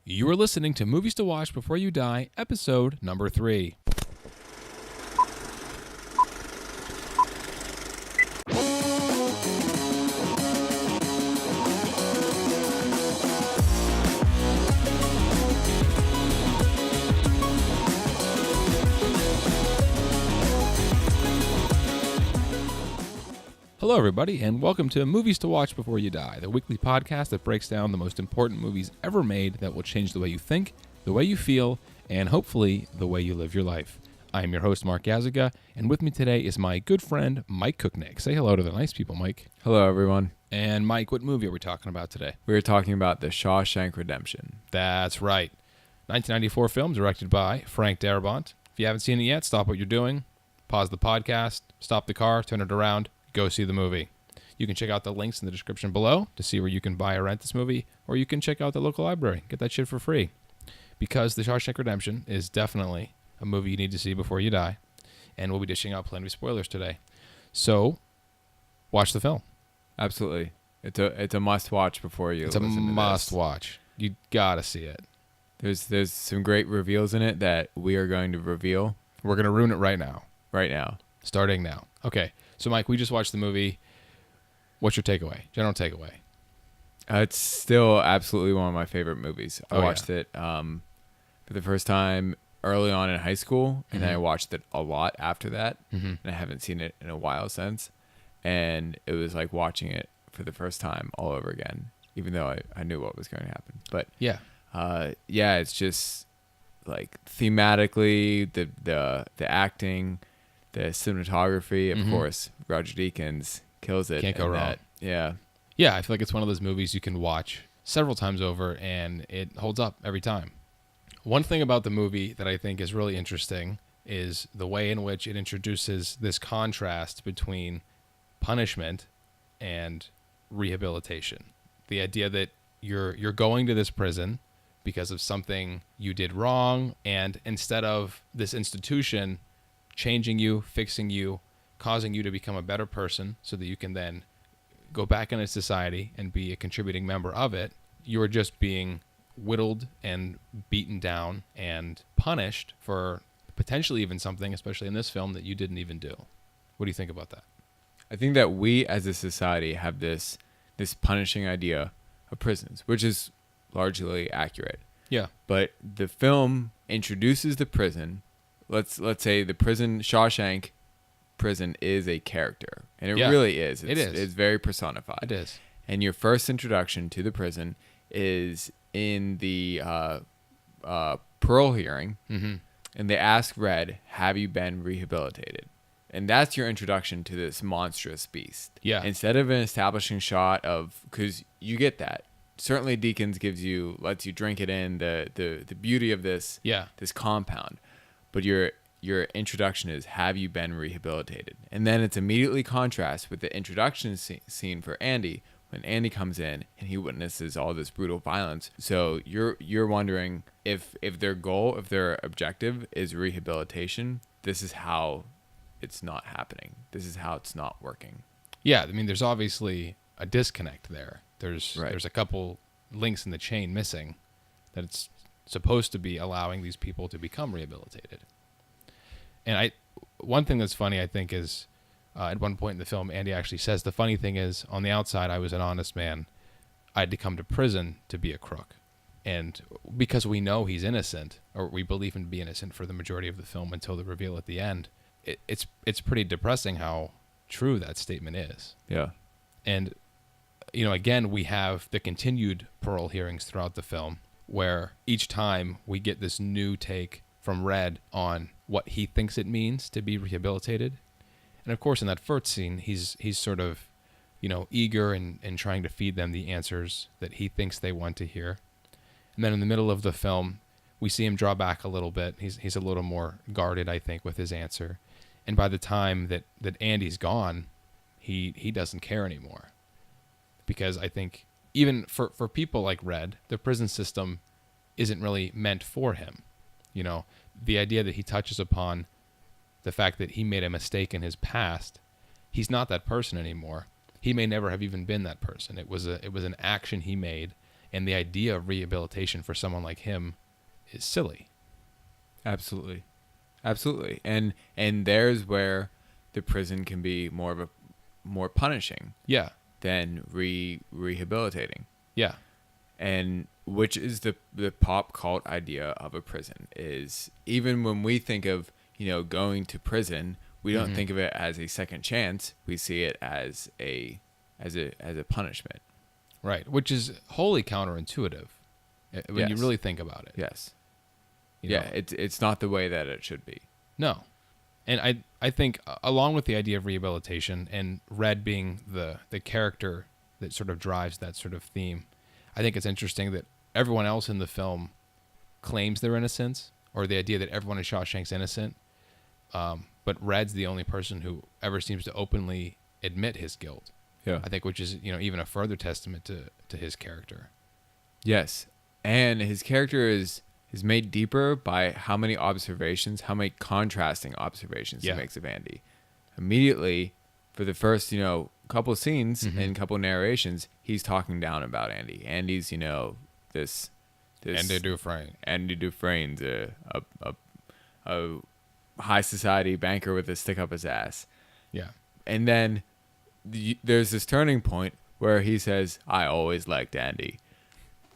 You are listening to Movies to Watch Before You Die, episode number 3. Hello, everybody, and welcome to Movies to Watch Before You Die, the weekly podcast that breaks down the most important movies ever made that will change the way you think, the way you feel, and hopefully the way you live your life. I am your host, Mark Gazzega, and with me today is my good friend, Mike Cooknick. Say hello to the nice people, Mike. Hello, everyone. And Mike, what movie are we talking about today? We're talking about The Shawshank Redemption. That's right. 1994 film directed by Frank Darabont. If you haven't seen it yet, stop what you're doing, pause the podcast, stop the car, turn it around, go see the movie. You can check out the links in the description below to see where you can buy or rent this movie, or you can check out the local library. Get that shit for free. Because The Shawshank Redemption is definitely a movie you need to see before you die, and we'll be dishing out plenty of spoilers today. So, watch the film. Absolutely. It's a must-watch before you listen to this. It's a must-watch. You gotta see it. There's some great reveals in it that we are going to reveal. We're going to ruin it right now. Right now. Starting now. Okay. So, Mike, we just watched the movie. What's your takeaway? General takeaway? It's still absolutely one of my favorite movies. I watched it for the first time early on in high school, and then I watched it a lot after that, and I haven't seen it in a while since. And it was like watching it for the first time all over again, even though I knew what was going to happen. But it's just like thematically, the acting, the cinematography, of course, Roger Deakins kills it. Can't go wrong. Yeah, I feel like it's one of those movies you can watch several times over, and it holds up every time. One thing about the movie that I think is really interesting is the way in which it introduces this contrast between punishment and rehabilitation. The idea that you're going to this prison because of something you did wrong, and instead of this institution changing you, fixing you, causing you to become a better person so that you can then go back into society and be a contributing member of it, you are just being whittled and beaten down and punished for potentially even something, especially in this film, that you didn't even do. What do you think about that? I think that we as a society have this punishing idea of prisons, which is largely accurate. Yeah. But the film introduces the prison. Let's say the prison, Shawshank prison, is a character. And it really is. It's very personified. It is. And your first introduction to the prison is in the parole hearing. Mm-hmm. And they ask Red, have you been rehabilitated? And that's your introduction to this monstrous beast. Yeah. Instead of an establishing shot of, because you get that. Certainly Deakins lets you drink it in, the beauty of this compound. But your introduction is, have you been rehabilitated? And then it's immediately contrast with the introduction scene for Andy, when Andy comes in and he witnesses all this brutal violence. So you're wondering if their goal, if their objective is rehabilitation, this is how it's not happening. This is how it's not working. Yeah, I mean, there's obviously a disconnect there. There's a couple links in the chain missing, that it's supposed to be allowing these people to become rehabilitated. And one thing that's funny, I think, is at one point in the film, Andy actually says, the funny thing is, on the outside, I was an honest man. I had to come to prison to be a crook. And because we know he's innocent, or we believe him to be innocent for the majority of the film until the reveal at the end, it's pretty depressing how true that statement is. Yeah. And, again, we have the continued parole hearings throughout the film, where each time we get this new take from Red on what he thinks it means to be rehabilitated. And of course, in that first scene, he's sort of, eager and trying to feed them the answers that he thinks they want to hear. And then in the middle of the film, we see him draw back a little bit. He's a little more guarded, I think, with his answer. And by the time that Andy's gone, he doesn't care anymore. Because I think even for people like Red, the prison system isn't really meant for him. The idea that he touches upon the fact that he made a mistake in his past, he's not that person anymore. He may never have even been that person. It was an action he made, And the idea of rehabilitation for someone like him is silly. Absolutely. Absolutely. And there's where the prison can be more punishing Yeah. than rehabilitating. Yeah. And which is the pop cult idea of a prison is, even when we think of, going to prison, we don't think of it as a second chance. We see it as a punishment. Right. Which is wholly counterintuitive when you Yes. really think about it. Yes. You Yeah, know? it's not the way that it should be. No. And I think along with the idea of rehabilitation and Red being the character that sort of drives that sort of theme, I think it's interesting that everyone else in the film claims their innocence, or the idea that everyone in Shawshank's innocent. But Red's the only person who ever seems to openly admit his guilt. Yeah. I think, which is, even a further testament to his character. Yes. And his character is made deeper by how many contrasting observations Yeah. he makes of Andy. Immediately, for the first, couple scenes and couple narrations, he's talking down about Andy. Andy's, this Andy Dufresne. Andy Dufresne's a high society banker with a stick up his ass. Yeah. And then there's this turning point where he says, "I always liked Andy."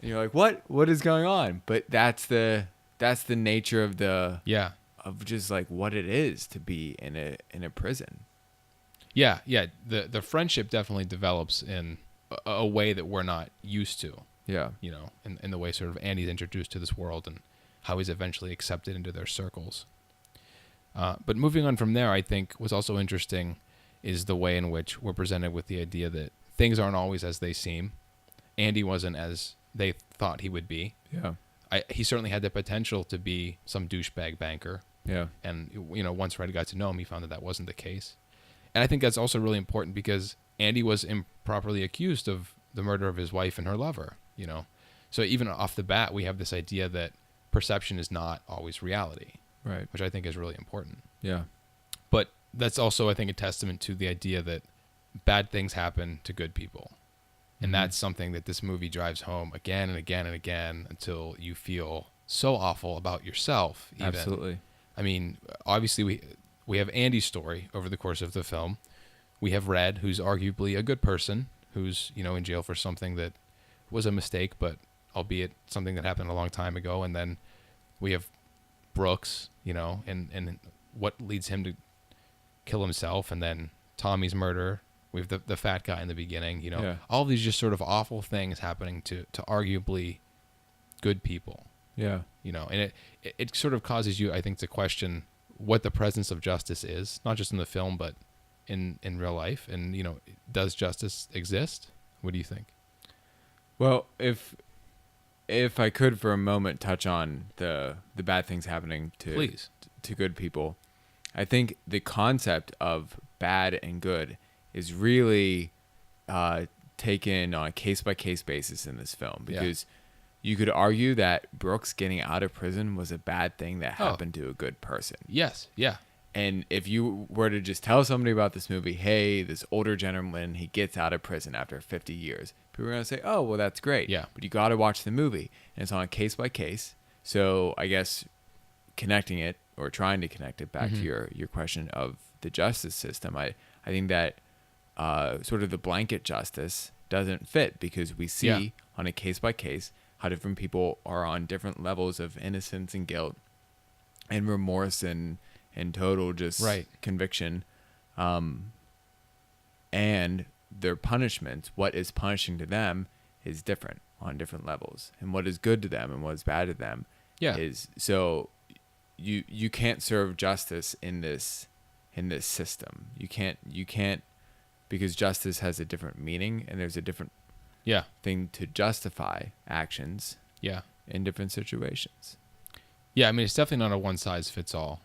And you're like, "What? What is going on?" But that's the nature of of just like what it is to be in a prison. Yeah. The friendship definitely develops in a way that we're not used to. Yeah. In the way sort of Andy's introduced to this world and how he's eventually accepted into their circles. But moving on from there, I think what's also interesting is the way in which we're presented with the idea that things aren't always as they seem. Andy wasn't as they thought he would be. Yeah. He certainly had the potential to be some douchebag banker. Yeah. And, once Red got to know him, he found that wasn't the case. And I think that's also really important because Andy was improperly accused of the murder of his wife and her lover, So even off the bat, we have this idea that perception is not always reality. Right. Which I think is really important. Yeah. But that's also, I think, a testament to the idea that bad things happen to good people. And that's something that this movie drives home again and again and again until you feel so awful about yourself. Even. Absolutely. I mean, obviously we have Andy's story over the course of the film. We have Red, who's arguably a good person, who's, in jail for something that was a mistake, but albeit something that happened a long time ago. And then we have Brooks, and what leads him to kill himself, and then Tommy's murder. We have the fat guy in the beginning, Yeah. all of these just sort of awful things happening to arguably good people, Yeah. and it sort of causes you, I think, to question what the presence of justice is, not just in the film, but in real life. And, does justice exist? What do you think? Well, if I could for a moment touch on the bad things happening Please. to good people, I think the concept of bad and good is really taken on a case-by-case basis in this film, because you could argue that Brooks getting out of prison was a bad thing that happened to a good person. Yes. Yeah. And if you were to just tell somebody about this movie, hey, this older gentleman, he gets out of prison after 50 years, people are going to say, oh, well, that's great. Yeah. But you got to watch the movie, and it's on a case-by-case. So I guess connecting it, or trying to connect it back to your question of the justice system, I think that sort of the blanket justice doesn't fit, because we see on a case-by-case how different people are on different levels of innocence and guilt and remorse and total just conviction, and their punishments, what is punishing to them is different on different levels, and what is good to them and what is bad to them is, so you can't serve justice in this system. You can't, because justice has a different meaning, and there's a different thing to justify actions in different situations. Yeah, I mean, it's definitely not a one-size-fits-all.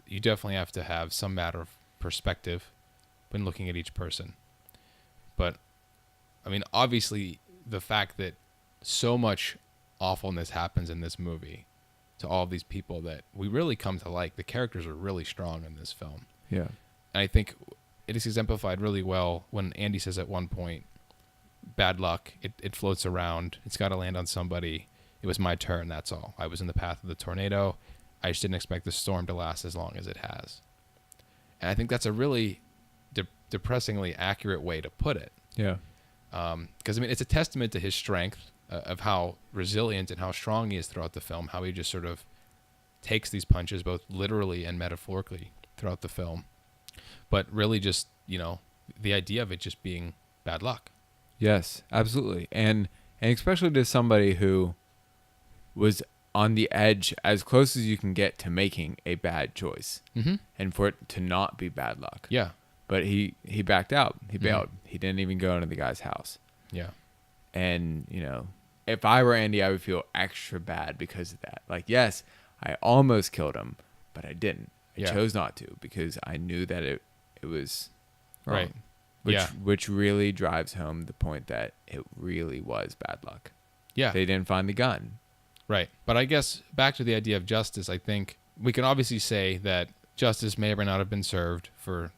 You definitely have to have some matter of perspective when looking at each person. But, I mean, obviously, the fact that so much awfulness happens in this movie to all of these people that we really come to like, the characters are really strong in this film. Yeah. And I think it is exemplified really well when Andy says at one point, bad luck. It floats around. It's got to land on somebody. It was my turn. That's all. I was in the path of the tornado. I just didn't expect the storm to last as long as it has. And I think that's a really depressingly accurate way to put it. Yeah. Because, I mean, it's a testament to his strength of how resilient and how strong he is throughout the film, how he just sort of takes these punches both literally and metaphorically throughout the film. But really just, the idea of it just being bad luck. Yes, absolutely. And especially to somebody who was on the edge as close as you can get to making a bad choice. Mm-hmm. And for it to not be bad luck. Yeah. But he backed out. He bailed. Mm-hmm. He didn't even go into the guy's house. Yeah. And, if I were Andy, I would feel extra bad because of that. Like, yes, I almost killed him, but I didn't. I chose not to because I knew that it was wrong. Right. Which really drives home the point that it really was bad luck. Yeah. They didn't find the gun. Right. But I guess back to the idea of justice, I think we can obviously say that justice may or may not have been served for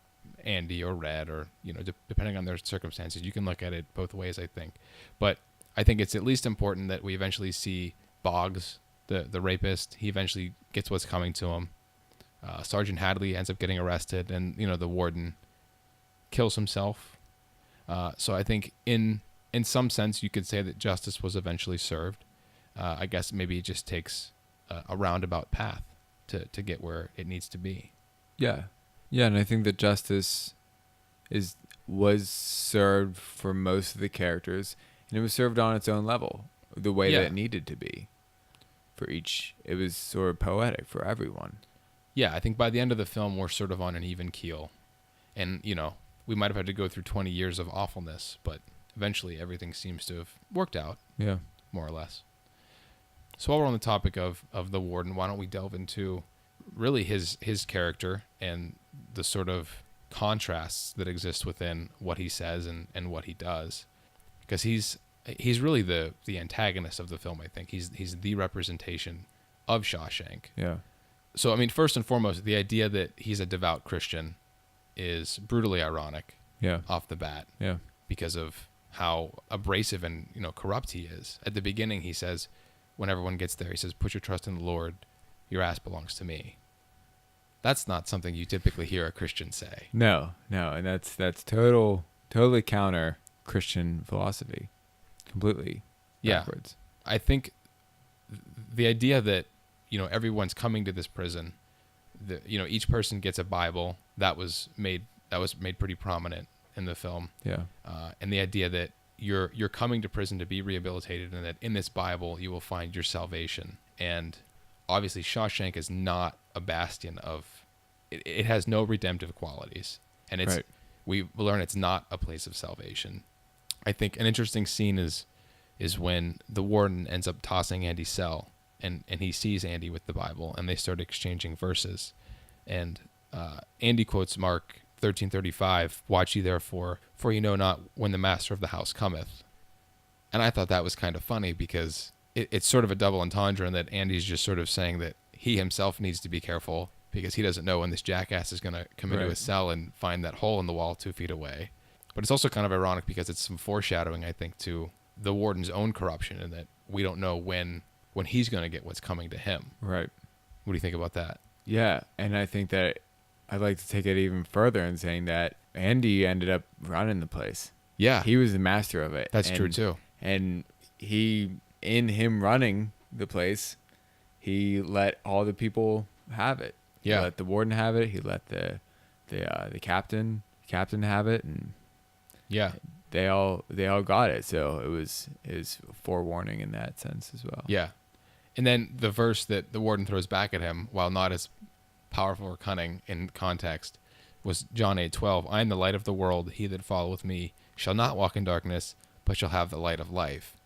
Andy or Red or, depending on their circumstances. You can look at it both ways, I think. But I think it's at least important that we eventually see Boggs, the rapist. He eventually gets what's coming to him. Sergeant Hadley ends up getting arrested, and, the warden kills himself. So I think in some sense you could say that justice was eventually served. I guess maybe it just takes a roundabout path to get where it needs to be. Yeah. Yeah, and I think that justice was served for most of the characters, and it was served on its own level, the way that it needed to be for each. It was sort of poetic for everyone. Yeah, I think by the end of the film, we're sort of on an even keel. And, we might have had to go through 20 years of awfulness, but eventually everything seems to have worked out. Yeah. More or less. So while we're on the topic of the warden, why don't we delve into really his character and the sort of contrasts that exist within what he says and what he does. Because he's really the antagonist of the film, I think. He's the representation of Shawshank. Yeah. So, I mean, first and foremost, the idea that he's a devout Christian is brutally ironic. Yeah. Off the bat. Yeah. Because of how abrasive and, corrupt he is. At the beginning, he says, when everyone gets there, he says, "Put your trust in the Lord. Your ass belongs to me." That's not something you typically hear a Christian say. No, and that's totally counter Christian philosophy, completely backwards. I think the idea that everyone's coming to this prison, that each person gets a Bible, that was made pretty prominent in the film. Yeah, and the idea that you're coming to prison to be rehabilitated, and that in this Bible you will find your salvation. And obviously, Shawshank is not a bastion of. It has no redemptive qualities, and we learn it's not a place of salvation. I think an interesting scene is when the warden ends up tossing Andy's cell, and he sees Andy with the Bible, and they start exchanging verses, and Andy quotes Mark 13:35, "Watch ye therefore, for ye know not when the master of the house cometh." And I thought that was kind of funny because it's sort of a double entendre in that Andy's just sort of saying that he himself needs to be careful because he doesn't know when this jackass is going to come into his cell and find that hole in the wall 2 feet away. But it's also kind of ironic because it's some foreshadowing, I think, to the warden's own corruption, and that we don't know when he's going to get what's coming to him. Right. What do you think about that? Yeah, and I think that I'd like to take it even further in saying that Andy ended up running the place. Yeah. He was the master of it. That's true, too. And in him running the place, he let all the people have it. Yeah. He let the warden have it. He let the captain have it, and yeah, they all got it. So it was forewarning in that sense as well. Yeah. And then the verse that the warden throws back at him, while not as powerful or cunning in context, was John 8:12. "I am the light of the world. He that followeth me shall not walk in darkness, but shall have the light of life."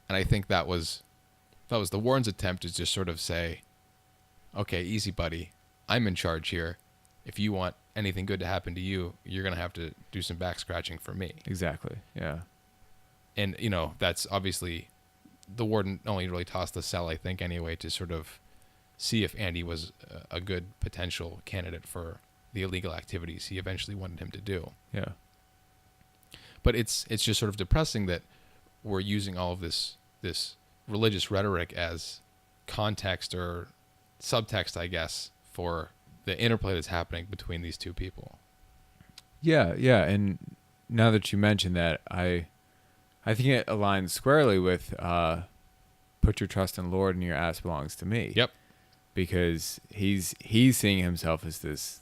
And I think that was the warden's attempt to just sort of say, okay, easy, buddy. I'm in charge here. If you want anything good to happen to you, you're going to have to do some back scratching for me. Exactly. Yeah. And, that's obviously the warden only really tossed the cell, I think, anyway, to sort of see if Andy was a good potential candidate for the illegal activities he eventually wanted him to do. Yeah. But it's just sort of depressing that we're using all of this religious rhetoric as context or subtext, I guess, for the interplay that's happening between these two people. Yeah, yeah, and now that you mention that, I think it aligns squarely with put your trust in the Lord and your ass belongs to me. Yep. Because he's seeing himself as this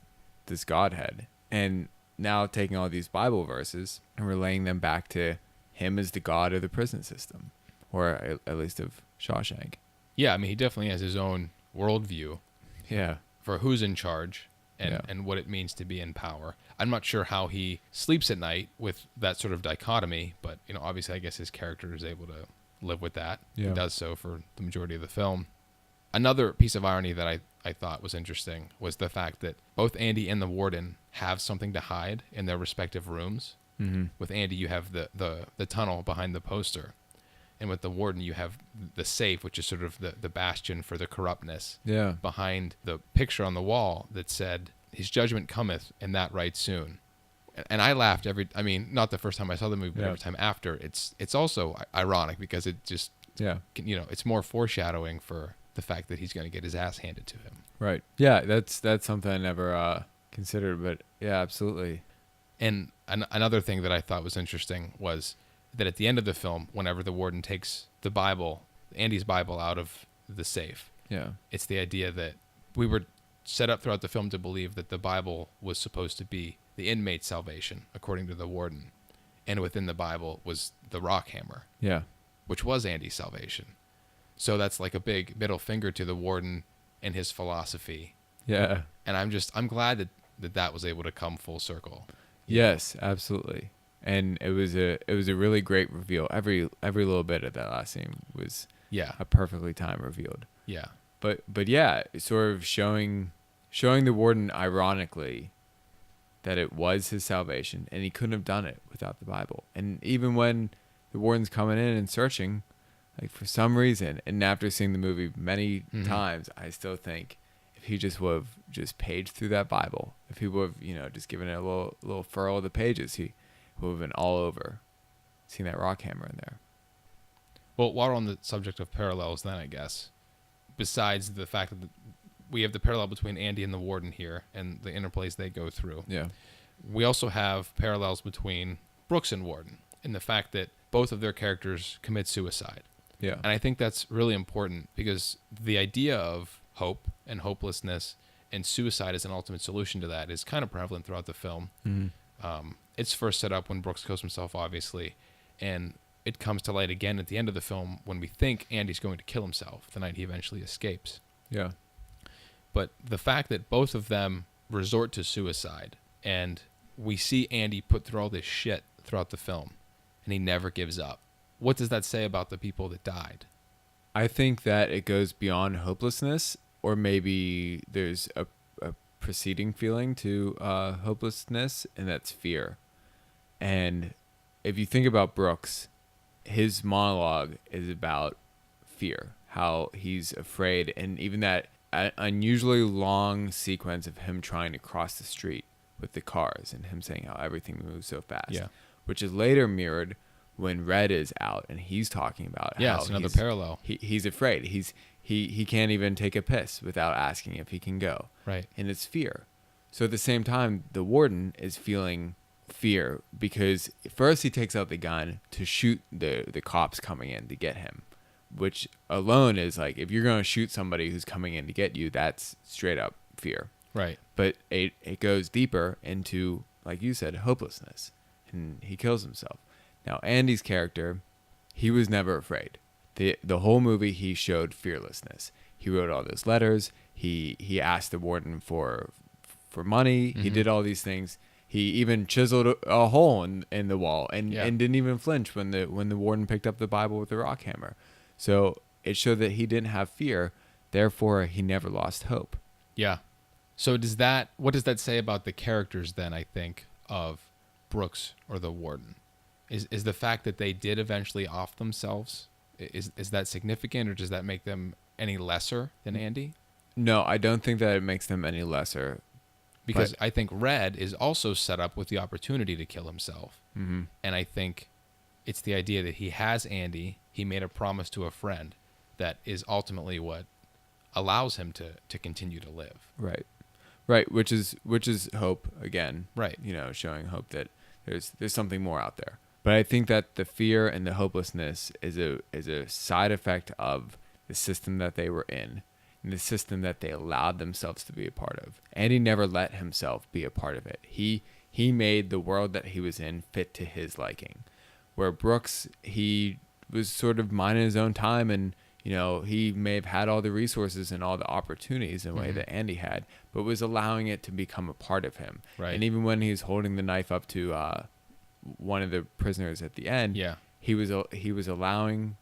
Godhead, and now taking all these Bible verses and relaying them back to him as the God of the prison system, or at least of Shawshank. Yeah, I mean, he definitely has his own worldview Yeah. for who's in charge and what it means to be in power. I'm not sure how he sleeps at night with that sort of dichotomy, but obviously I guess his character is able to live with that. Yeah. He does so for the majority of the film. Another piece of irony that I thought was interesting was the fact that both Andy and the Warden have something to hide in their respective rooms. Mm-hmm. With Andy, you have the tunnel behind the poster. And with the Warden, you have the safe, which is sort of the bastion for the corruptness. Yeah. Behind the picture on the wall that said, "His judgment cometh, and that right soon." And I laughed not the first time I saw the movie, but every time after. It's also ironic because it just, it's more foreshadowing for the fact that he's going to get his ass handed to him. Right. Yeah, that's something I never considered, but yeah, absolutely. And another thing that I thought was interesting was that at the end of the film, whenever the Warden takes the Bible, Andy's Bible, out of the safe, it's the idea that we were set up throughout the film to believe that the Bible was supposed to be the inmate's salvation, according to the Warden. And within the Bible was the rock hammer, which was Andy's salvation. So that's like a big middle finger to the Warden and his philosophy. Yeah. And I'm glad that was able to come full circle. Yes, absolutely. And it was a really great reveal. Every little bit of that last scene was a perfectly timed revealed. Yeah. But yeah, sort of showing the Warden ironically that it was his salvation, and he couldn't have done it without the Bible. And even when the Warden's coming in and searching, like for some reason, and after seeing the movie many times, I still think if he just would have just paged through that Bible, if he would have, just given it a little furrow of the pages, he would have been all over seeing that rock hammer in there. Well, while we're on the subject of parallels then, I guess, besides the fact that we have the parallel between Andy and the Warden here and the interplays they go through. Yeah. We also have parallels between Brooks and Warden in the fact that both of their characters commit suicide. Yeah. And I think that's really important because the idea of hope and hopelessness and suicide as an ultimate solution to that is kind of prevalent throughout the film. Mm-hmm. It's first set up when Brooks kills himself, obviously, and it comes to light again at the end of the film when we think Andy's going to kill himself the night he eventually escapes. Yeah. But the fact that both of them resort to suicide, and we see Andy put through all this shit throughout the film, and he never gives up. What does that say about the people that died? I think that it goes beyond hopelessness, or maybe there's a preceding feeling to hopelessness, and that's fear. And if you think about Brooks, his monologue is about fear, how he's afraid, and even that unusually long sequence of him trying to cross the street with the cars and him saying how everything moves so fast, which is later mirrored when Red is out and he's talking about how it's another parallel. He's afraid. He can't even take a piss without asking if he can go. Right. And it's fear. So at the same time, the Warden is feeling fear because first he takes out the gun to shoot the cops coming in to get him, which alone is like, if you're going to shoot somebody who's coming in to get you, that's straight up fear. Right. But it goes deeper into, like you said, hopelessness, and he kills himself. Now, Andy's character, he was never afraid. The whole movie, he showed fearlessness. He wrote all those letters. He asked the Warden for money. Mm-hmm. He did all these things. He even chiseled a hole in the wall and didn't even flinch when the Warden picked up the Bible with the rock hammer. So it showed that he didn't have fear. Therefore, he never lost hope. Yeah. So what does that say about the characters then, I think, of Brooks or the Warden? Is the fact that they did eventually off themselves, is that significant, or does that make them any lesser than Andy? No, I don't think that it makes them any lesser Because I think Red is also set up with the opportunity to kill himself. Mm-hmm. And I think it's the idea that he has Andy. He made a promise to a friend that is ultimately what allows him to continue to live. Right. Right. Which is hope again. Right. You know, showing hope that there's something more out there. But I think that the fear and the hopelessness is a side effect of the system that they were in and the system that they allowed themselves to be a part of. Andy never let himself be a part of it. He made the world that he was in fit to his liking. Where Brooks, he was sort of minding his own time, and you know, he may have had all the resources and all the opportunities in a way that Andy had, but was allowing it to become a part of him. Right. And even when he's holding the knife up to one of the prisoners at the end, he was allowing.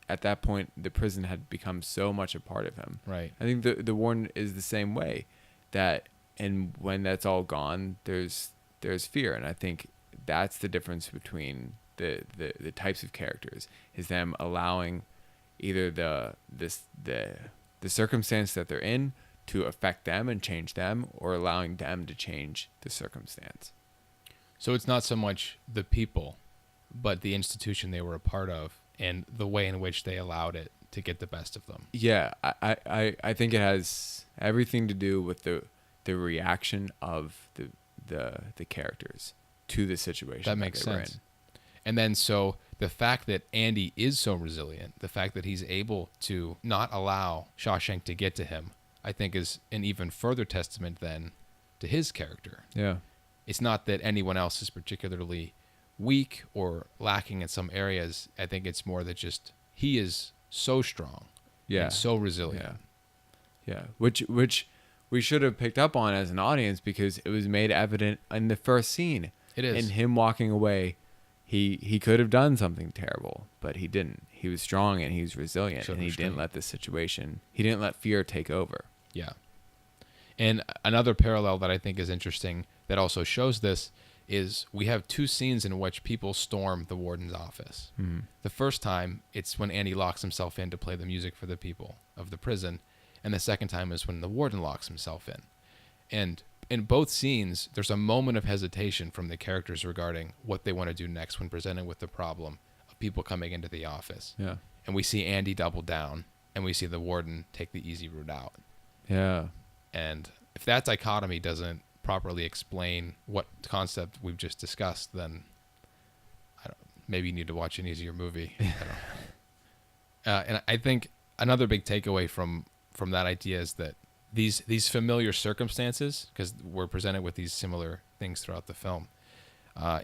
At that point, the prison had become so much a part of him. Right. I think the Warden is the same way. That, and when that's all gone, there's fear, and I think that's the difference between the types of characters, is them allowing either the circumstance that they're in to affect them and change them, or allowing them to change the circumstance. So it's not so much the people, but the institution they were a part of and the way in which they allowed it to get the best of them. Yeah, I think it has everything to do with the reaction of the characters to the situation. That makes sense. And then so the fact that Andy is so resilient, the fact that he's able to not allow Shawshank to get to him, I think is an even further testament then to his character. Yeah. It's not that anyone else is particularly weak or lacking in some areas. I think it's more that just he is so strong and so resilient. Yeah. Which we should have picked up on as an audience, because it was made evident in the first scene. It is. In him walking away, he could have done something terrible, but he didn't. He was strong and he's resilient, and he didn't let he didn't let fear take over. Yeah. And another parallel that I think is interesting that also shows this is we have two scenes in which people storm the warden's office. Mm-hmm. The first time, it's when Andy locks himself in to play the music for the people of the prison. And the second time is when the warden locks himself in. And in both scenes, there's a moment of hesitation from the characters regarding what they want to do next when presented with the problem of people coming into the office. Yeah. And we see Andy double down, and we see the warden take the easy route out. Yeah. And if that dichotomy doesn't properly explain what concept we've just discussed, then maybe you need to watch an easier movie. And I think another big takeaway from that idea is that these familiar circumstances, because we're presented with these similar things throughout the film,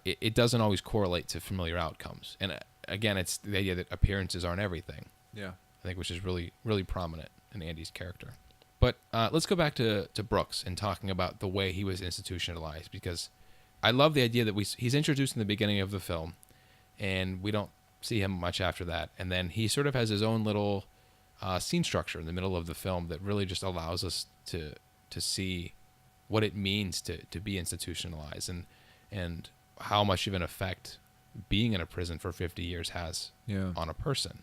it doesn't always correlate to familiar outcomes. And again, it's the idea that appearances aren't everything. Yeah. I think, which is really, really prominent in Andy's character. But let's go back to Brooks and talking about the way he was institutionalized, because I love the idea that he's introduced in the beginning of the film, and we don't see him much after that. And then he sort of has his own little scene structure in the middle of the film that really just allows us to see what it means to be institutionalized, and how much of an effect being in a prison for 50 years has on a person.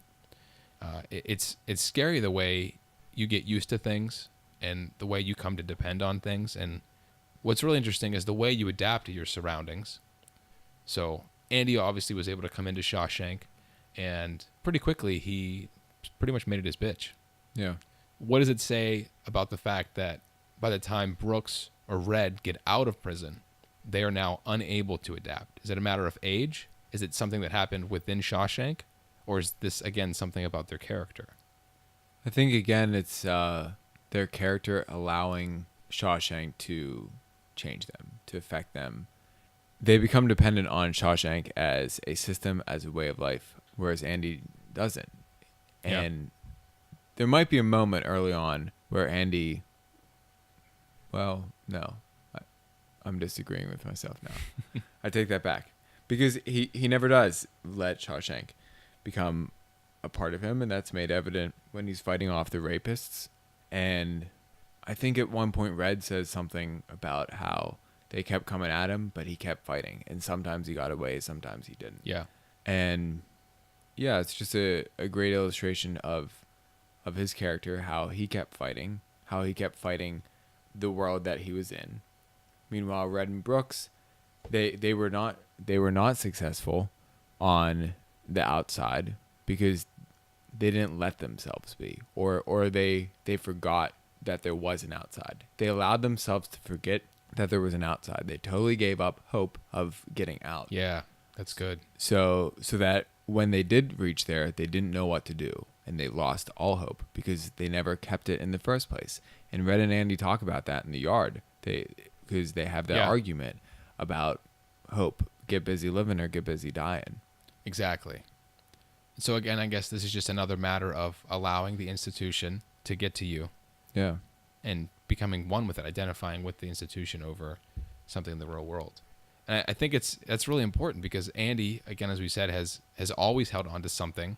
It's scary the way you get used to things and the way you come to depend on things. And what's really interesting is the way you adapt to your surroundings. So Andy obviously was able to come into Shawshank, and pretty quickly he pretty much made it his bitch. Yeah. What does it say about the fact that by the time Brooks or Red get out of prison, they are now unable to adapt? Is it a matter of age? Is it something that happened within Shawshank? Or is this, again, something about their character? I think, again, it's their character allowing Shawshank to change them, to affect them. They become dependent on Shawshank as a system, as a way of life, whereas Andy doesn't. And there might be a moment early on where Andy, well, no, I'm disagreeing with myself now. I take that back. Because he never does let Shawshank become a part of him, and that's made evident when he's fighting off the rapists. And I think at one point Red says something about how they kept coming at him, but he kept fighting, and sometimes he got away, sometimes he didn't. Yeah. And yeah, it's just a great illustration of his character, how he kept fighting the world that he was in, Meanwhile, Red and Brooks, they were not successful on the outside because they didn't let themselves be, or they forgot that there was an outside. They allowed themselves to forget that there was an outside. They totally gave up hope of getting out. Yeah, that's good. So that when they did reach there, they didn't know what to do, and they lost all hope because they never kept it in the first place. And Red and Andy talk about that in the yard. Because they have that argument about hope. Get busy living or get busy dying. Exactly. So again, I guess this is just another matter of allowing the institution to get to you. Yeah. And becoming one with it, identifying with the institution over something in the real world. And I think that's really important because Andy, again, as we said, has always held on to something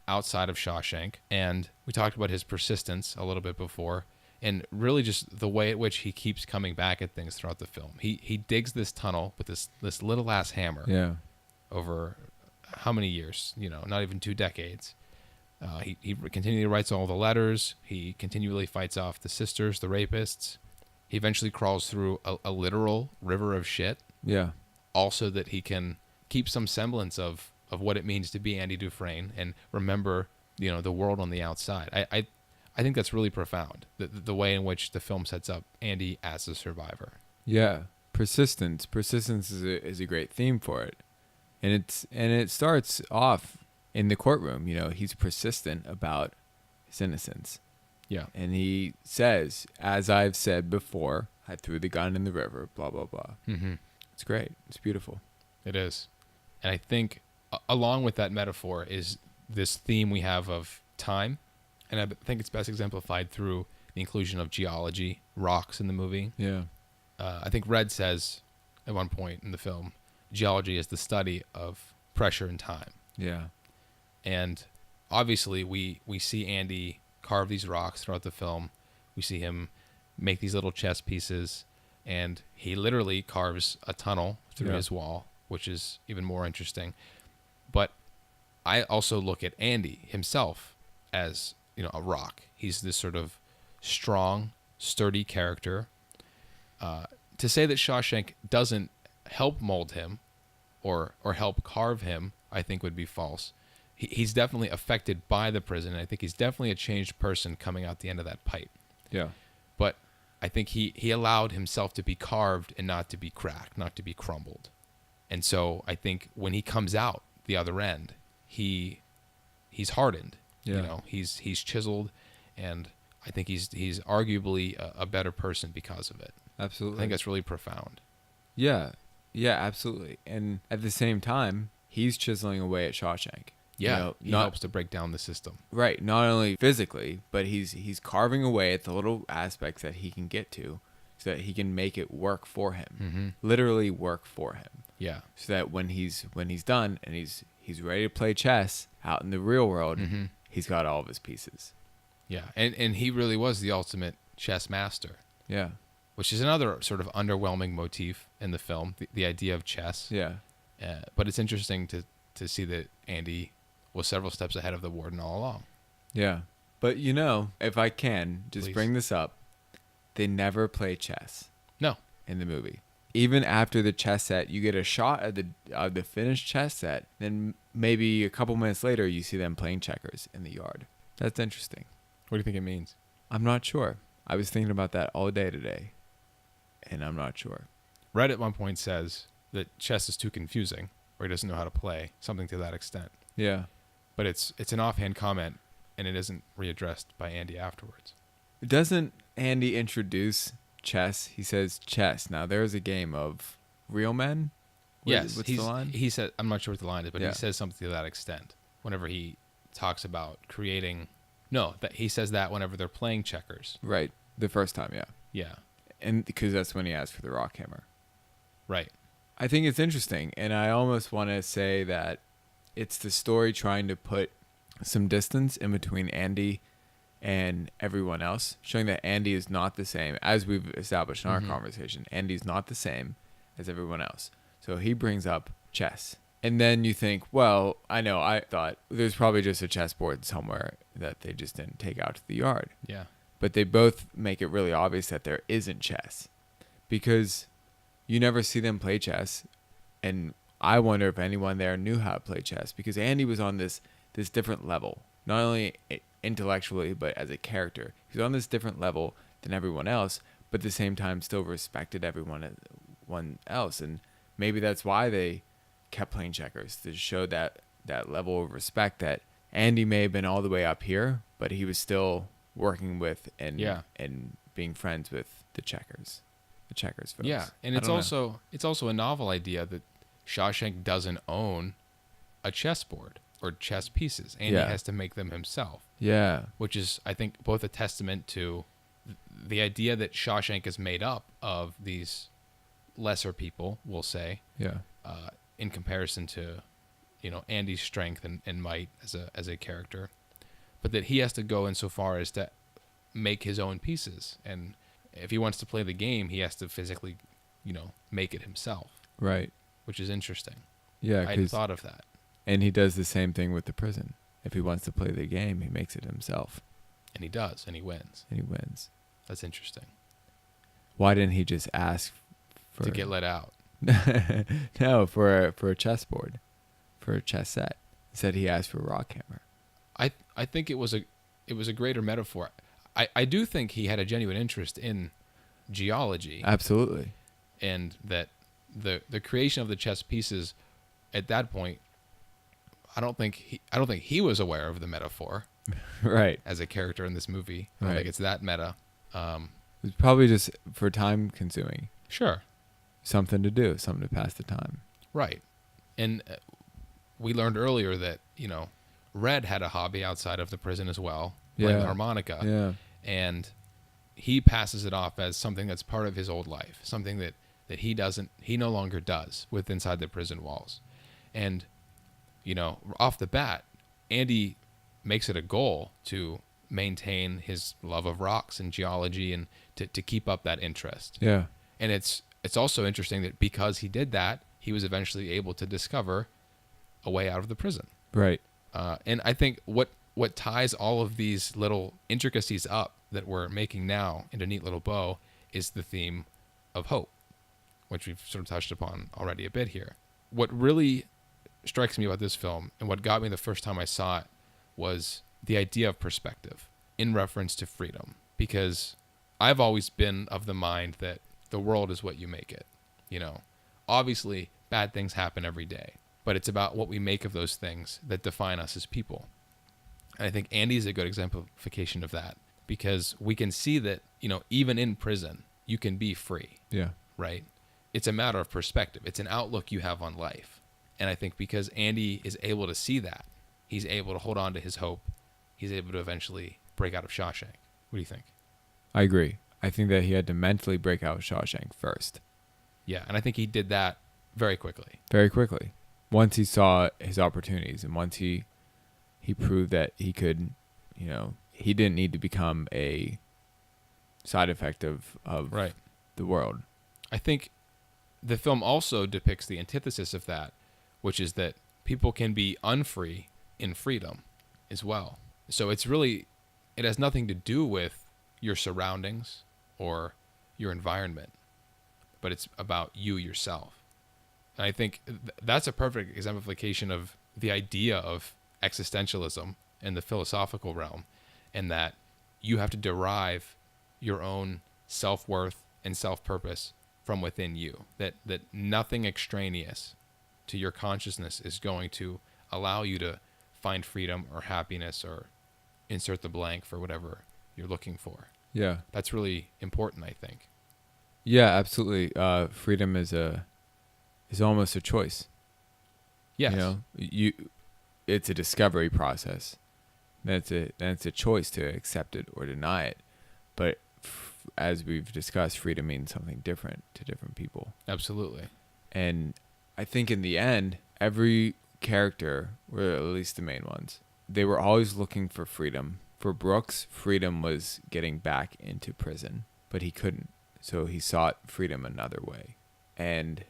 outside of Shawshank. And we talked about his persistence a little bit before, and really just the way at which he keeps coming back at things throughout the film. He digs this tunnel with this little ass hammer. Yeah. Over how many years? Not even 2 decades. He continually writes all the letters. He continually fights off the sisters, the rapists. He eventually crawls through a literal river of shit. Yeah. Also that he can keep some semblance of what it means to be Andy Dufresne and remember, the world on the outside. I think that's really profound, the way in which the film sets up Andy as a survivor. Yeah. Persistence. Persistence is a great theme for it. And it starts off in the courtroom. He's persistent about his innocence. Yeah. And he says, as I've said before, I threw the gun in the river, blah, blah, blah. Mm-hmm. It's great. It's beautiful. It is. And I think along with that metaphor is this theme we have of time. And I think it's best exemplified through the inclusion of geology, rocks in the movie. Yeah. I think Red says at one point in the film, geology is the study of pressure and time. Yeah. And obviously we see Andy carve these rocks throughout the film. We see him make these little chess pieces, and he literally carves a tunnel through his wall, which is even more interesting. But I also look at Andy himself as, a rock. He's this sort of strong, sturdy character. To say that Shawshank doesn't help mold him or help carve him, I think would be false. He's definitely affected by the prison, and I think he's definitely a changed person coming out the end of that pipe. Yeah. But I think he allowed himself to be carved and not to be cracked, not to be crumbled. And so I think when he comes out the other end, he's hardened. Yeah. He's chiseled, and I think he's arguably a better person because of it. Absolutely. I think that's really profound. Yeah. Yeah, absolutely. And at the same time, he's chiseling away at Shawshank. Yeah, he helps to break down the system. Right. Not only physically, but he's carving away at the little aspects that he can get to so that he can make it work for him. Mm-hmm. Literally work for him. Yeah. So that when he's done and he's ready to play chess out in the real world, mm-hmm. he's got all of his pieces. Yeah. And he really was the ultimate chess master. Yeah. Which is another sort of underwhelming motif in the film, the idea of chess. Yeah. But it's interesting to see that Andy was several steps ahead of the Warden all along. Yeah. But if I can just Please. bring this up, they never play chess. No. In the movie. Even after the chess set, you get a shot of the finished chess set, then maybe a couple minutes later you see them playing checkers in the yard. That's interesting. What do you think it means? I'm not sure. I was thinking about that all day today, and I'm not sure. Red at one point says that chess is too confusing, or he doesn't know how to play, something to that extent. Yeah. But it's an offhand comment, and it isn't readdressed by Andy afterwards. Doesn't Andy introduce chess? He says chess. Now, there's a game of real men? Yes. What's the line? He said, I'm not sure what the line is, but Yeah. he says something to that extent whenever he talks about creating... No, that he says that whenever they're playing checkers. Right. The first time, yeah. Yeah. And because that's when he asked for the rock hammer. Right. I think it's interesting, and I almost want to say that it's the story trying to put some distance in between Andy and everyone else, showing that Andy is not the same, as we've established in our conversation. Andy's not the same as everyone else. So he brings up chess. And then you think, well, I thought there's probably just a chessboard somewhere that they just didn't take out to the yard. Yeah. But they both make it really obvious that there isn't chess. Because you never see them play chess, and I wonder if anyone there knew how to play chess, because Andy was on this different level, not only intellectually but as a character. He was on this different level than everyone else, but at the same time still respected everyone else, and maybe that's why they kept playing checkers, to show that level of respect that Andy may have been all the way up here, but he was still working with and being friends with the checkers folks. Yeah, and it's also a novel idea that Shawshank doesn't own a chessboard or chess pieces. Andy has to make them himself. Yeah. Which is, I think, both a testament to the idea that Shawshank is made up of these lesser people, we'll say. Yeah. In comparison to, Andy's strength and might as a character, but that he has to go insofar as to make his own pieces, and if he wants to play the game, he has to physically, make it himself. Right. Which is interesting. Yeah, I hadn't thought of that. And he does the same thing with the prison. If he wants to play the game, he makes it himself. And he does, and he wins. That's interesting. Why didn't he just ask to get let out? No, for a chessboard, for a chess set. Instead, he asked for a rock hammer. I think it was a greater metaphor. I do think he had a genuine interest in geology. Absolutely. And that the creation of the chess pieces at that point, I don't think he was aware of the metaphor. Right. As a character in this movie. I don't think it's that meta. It's probably just for time consuming. Sure. Something to do, something to pass the time. Right. And we learned earlier that, Red had a hobby outside of the prison as well, playing the harmonica. Yeah. And he passes it off as something that's part of his old life, something that he no longer does with inside the prison walls. And, off the bat, Andy makes it a goal to maintain his love of rocks and geology and to keep up that interest. Yeah. And it's also interesting that because he did that, he was eventually able to discover a way out of the prison. Right. And I think what ties all of these little intricacies up that we're making now into a neat little bow is the theme of hope, which we've sort of touched upon already a bit here. What really strikes me about this film and what got me the first time I saw it was the idea of perspective in reference to freedom, because I've always been of the mind that the world is what you make it. Obviously bad things happen every day, but it's about what we make of those things that define us as people. And I think Andy's a good exemplification of that, because we can see that, even in prison, you can be free. Yeah. Right? It's a matter of perspective. It's an outlook you have on life. And I think because Andy is able to see that, he's able to hold on to his hope. He's able to eventually break out of Shawshank. What do you think? I agree. I think that he had to mentally break out of Shawshank first. Yeah, and I think he did that very quickly. Very quickly. Once he saw his opportunities, and once he proved that he could, he didn't need to become a side effect of right. the world. I think the film also depicts the antithesis of that, which is that people can be unfree in freedom as well. So it has nothing to do with your surroundings or your environment, but it's about you yourself. And I think that's a perfect exemplification of the idea of existentialism in the philosophical realm, and that you have to derive your own self-worth and self-purpose from within you, that nothing extraneous to your consciousness is going to allow you to find freedom or happiness or insert the blank for whatever you're looking for. Yeah. That's really important, I think. Yeah, absolutely. Freedom is almost a choice. Yes. It's a discovery process. Then it's a choice to accept it or deny it. But as we've discussed, freedom means something different to different people. Absolutely. And I think in the end, every character, or at least the main ones, they were always looking for freedom. For Brooks, freedom was getting back into prison, but he couldn't. So he sought freedom another way. And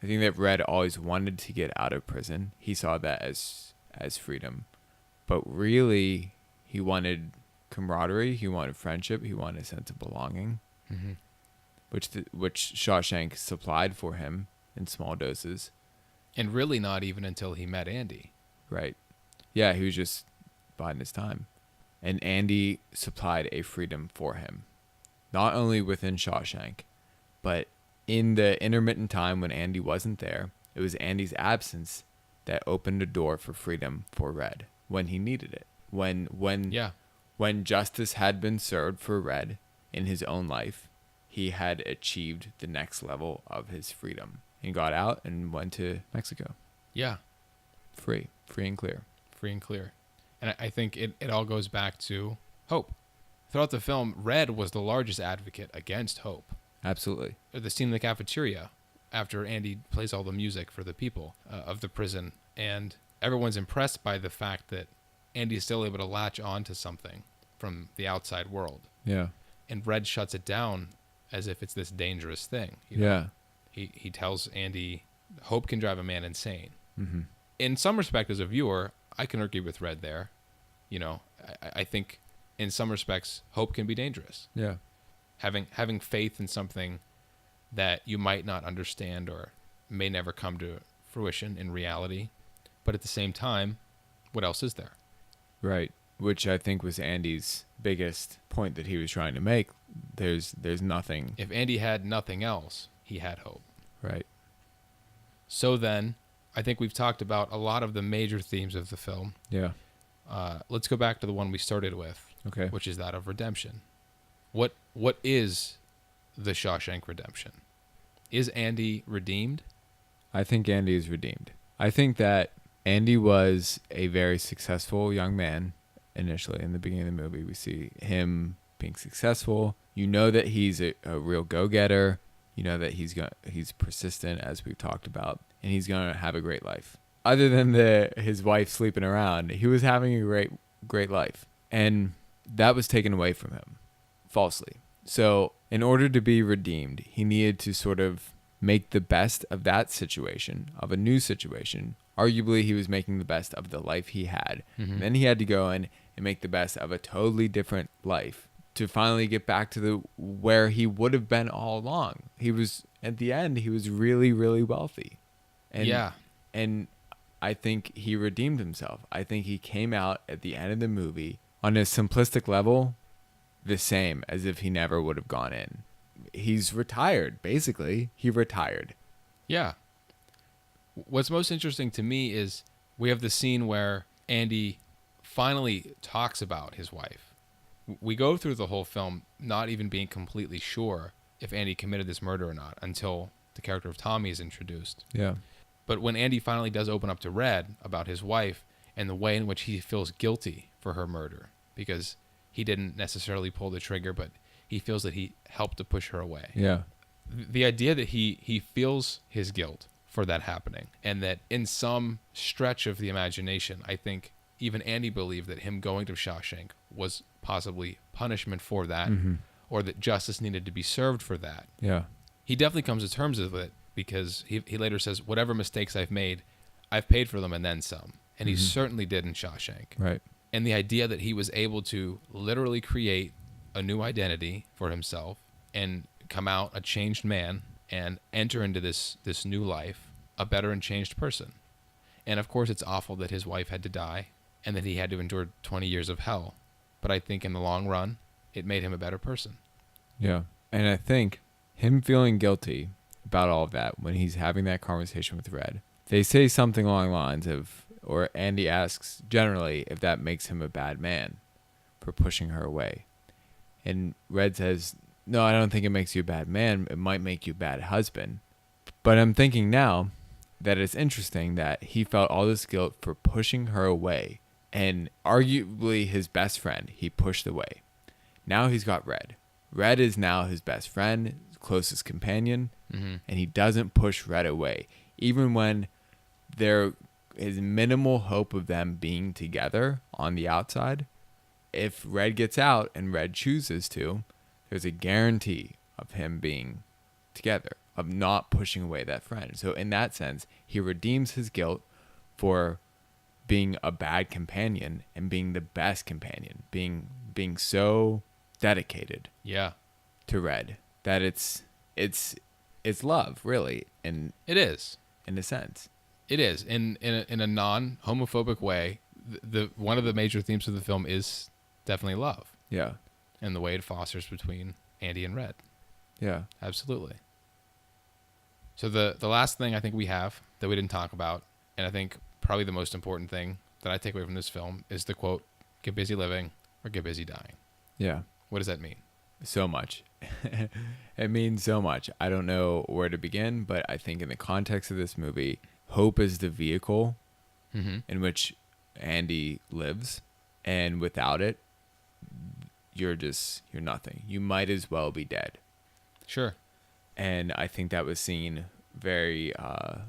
I think that Red always wanted to get out of prison. He saw that as freedom. But really, he wanted camaraderie. He wanted friendship. He wanted a sense of belonging. Mm-hmm. which Shawshank supplied for him in small doses. And really not even until he met Andy. Right. Yeah, he was just biding his time. And Andy supplied a freedom for him, not only within Shawshank, but in the intermittent time when Andy wasn't there. It was Andy's absence that opened a door for freedom for Red when he needed it. When justice had been served for Red in his own life, he had achieved the next level of his freedom and got out and went to Mexico. Yeah. Free and clear. Free and clear. And I think it all goes back to hope. Throughout the film, Red was the largest advocate against hope. Absolutely. The scene in the cafeteria after Andy plays all the music for the people of the prison, and everyone's impressed by the fact that Andy's still able to latch on to something from the outside world. Yeah. And Red shuts it down as if it's this dangerous thing. Yeah. He tells Andy, hope can drive a man insane. Mm-hmm. In some respect, as a viewer, I can argue with Red there. I think in some respects, hope can be dangerous. Yeah. Having faith in something that you might not understand or may never come to fruition in reality. But at the same time, what else is there? Right. Which I think was Andy's biggest point that he was trying to make. There's nothing. If Andy had nothing else, he had hope. Right. So then, I think we've talked about a lot of the major themes of the film. Yeah. Let's go back to the one we started with, Okay. which is that of redemption. What is the Shawshank Redemption? Is Andy redeemed? I think Andy is redeemed. I think that Andy was a very successful young man initially. In the beginning of the movie, we see him being successful. You know that he's a real go-getter. You know that he's persistent, as we've talked about, and he's going to have a great life. Other than his wife sleeping around, he was having a great life. And that was taken away from him falsely. So in order to be redeemed, he needed to sort of make the best of that situation, of a new situation. Arguably, he was making the best of the life he had. Mm-hmm. And then he had to go in and make the best of a totally different life to finally get back to where he would have been all along. He was, at the end, he was really, really wealthy. And I think he redeemed himself. I think he came out at the end of the movie on a simplistic level the same as if he never would have gone in. He's retired, basically. He retired. Yeah. What's most interesting to me is we have the scene where Andy finally talks about his wife. We go through the whole film not even being completely sure if Andy committed this murder or not until the character of Tommy is introduced. Yeah. But when Andy finally does open up to Red about his wife and the way in which he feels guilty for her murder, because he didn't necessarily pull the trigger, but he feels that he helped to push her away. Yeah. The idea that he feels his guilt for that happening, and that in some stretch of the imagination, I think even Andy believed that him going to Shawshank was possibly punishment for that, Mm-hmm. or that justice needed to be served for that. Yeah. He definitely comes to terms with it, because he later says, whatever mistakes I've made, I've paid for them and then some. And he certainly did in Shawshank. Right. And the idea that he was able to literally create a new identity for himself and come out a changed man and enter into this new life a better and changed person. And of course, it's awful that his wife had to die and that he had to endure 20 years of hell. But I think in the long run, it made him a better person. Yeah. And I think him feeling guilty about all of that when he's having that conversation with Red, they say something along the lines of, or Andy asks generally if that makes him a bad man for pushing her away. And Red says, no, I don't think it makes you a bad man. It might make you a bad husband. But I'm thinking now that it's interesting that he felt all this guilt for pushing her away, and arguably his best friend he pushed away. Now he's got Red. Red is now his best friend, closest companion, and he doesn't push Red away. Even when there is minimal hope of them being together on the outside, if Red gets out and Red chooses to, there's a guarantee of him being together, of not pushing away that friend. So in that sense, he redeems his guilt for being a bad companion and being the best companion, being so dedicated Yeah. to Red that it's it's love, really, It is. in a sense. It is. In a non-homophobic way, the one of the major themes of the film is definitely love Yeah. and the way it fosters between Andy and Red. Yeah. Absolutely. So the last thing I think we have that we didn't talk about, and I think probably the most important thing that I take away from this film, is the quote, "Get busy living or get busy dying." Yeah. What does that mean? So much. It means so much. I don't know where to begin, but I think in the context of this movie, hope is the vehicle in which Andy lives, and without it, you're nothing. You might as well be dead. Sure. And I think that was seen very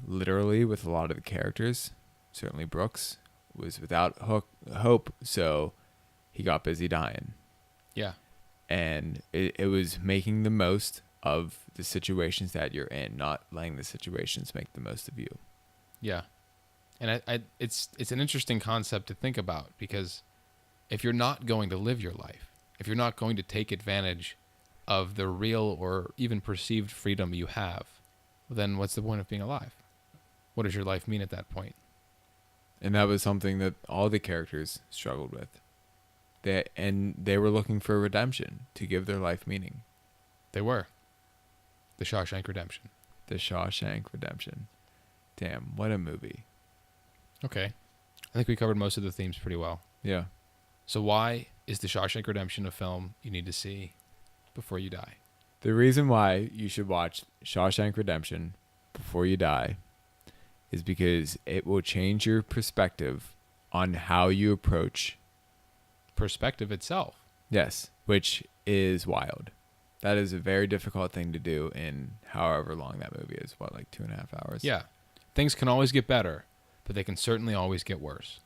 literally with a lot of the characters. Certainly Brooks was without hope, so he got busy dying. Yeah. And it was making the most of the situations that you're in, not letting the situations make the most of you. Yeah. And it's an interesting concept to think about, because if you're not going to live your life, if you're not going to take advantage of the real or even perceived freedom you have, then what's the point of being alive? What does your life mean at that point? And that was something that all the characters struggled with. They were looking for redemption to give their life meaning. They were. The Shawshank Redemption. The Shawshank Redemption. Damn, what a movie. Okay. I think we covered most of the themes pretty well. Yeah. So why is The Shawshank Redemption a film you need to see before you die? The reason why you should watch Shawshank Redemption before you die is because it will change your perspective on how you approach Perspective itself. Yes, which is wild. That is a very difficult thing to do in however long that movie is. What, like 2.5 hours? Yeah. Things can always get better, but they can certainly always get worse.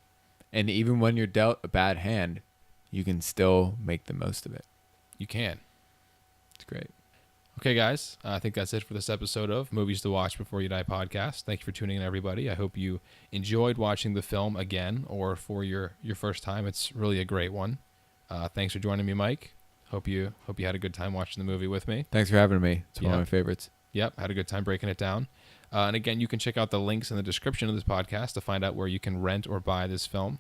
And even when you're dealt a bad hand, you can still make the most of it. You can. It's great. Okay, guys. I think that's it for this episode of Movies to Watch Before You Die podcast. Thank you for tuning in, everybody. I hope you enjoyed watching the film again, or for your first time. It's really a great one. Thanks for joining me, Mike. Hope you had a good time watching the movie with me. Thanks for having me. It's one of my favorites. Yep, had a good time breaking it down. And again, you can check out the links in the description of this podcast to find out where you can rent or buy this film,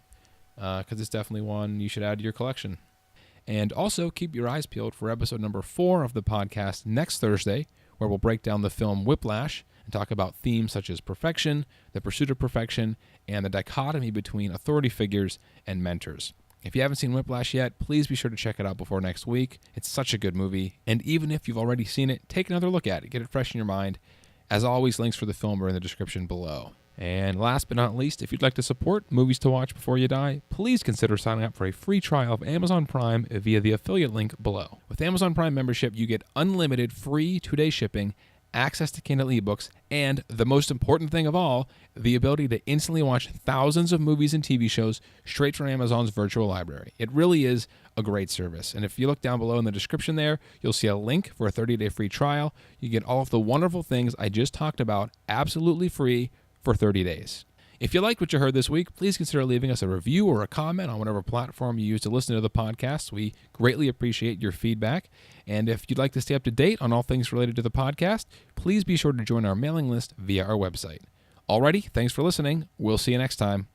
because it's definitely one you should add to your collection. And also keep your eyes peeled for episode number 4 of the podcast next Thursday, where we'll break down the film Whiplash and talk about themes such as perfection, the pursuit of perfection, and the dichotomy between authority figures and mentors. If you haven't seen Whiplash yet, please be sure to check it out before next week. It's such a good movie. And even if you've already seen it, take another look at it. Get it fresh in your mind. As always, links for the film are in the description below. And last but not least, if you'd like to support Movies to Watch Before You Die, please consider signing up for a free trial of Amazon Prime via the affiliate link below. With Amazon Prime membership, you get unlimited free 2-day shipping, access to Kindle ebooks, and the most important thing of all, the ability to instantly watch thousands of movies and TV shows straight from Amazon's virtual library. It really is a great service. And if you look down below in the description there, you'll see a link for a 30-day free trial. You get all of the wonderful things I just talked about absolutely free for 30 days. If you liked what you heard this week, please consider leaving us a review or a comment on whatever platform you use to listen to the podcast. We greatly appreciate your feedback. And if you'd like to stay up to date on all things related to the podcast, please be sure to join our mailing list via our website. Alrighty, thanks for listening. We'll see you next time.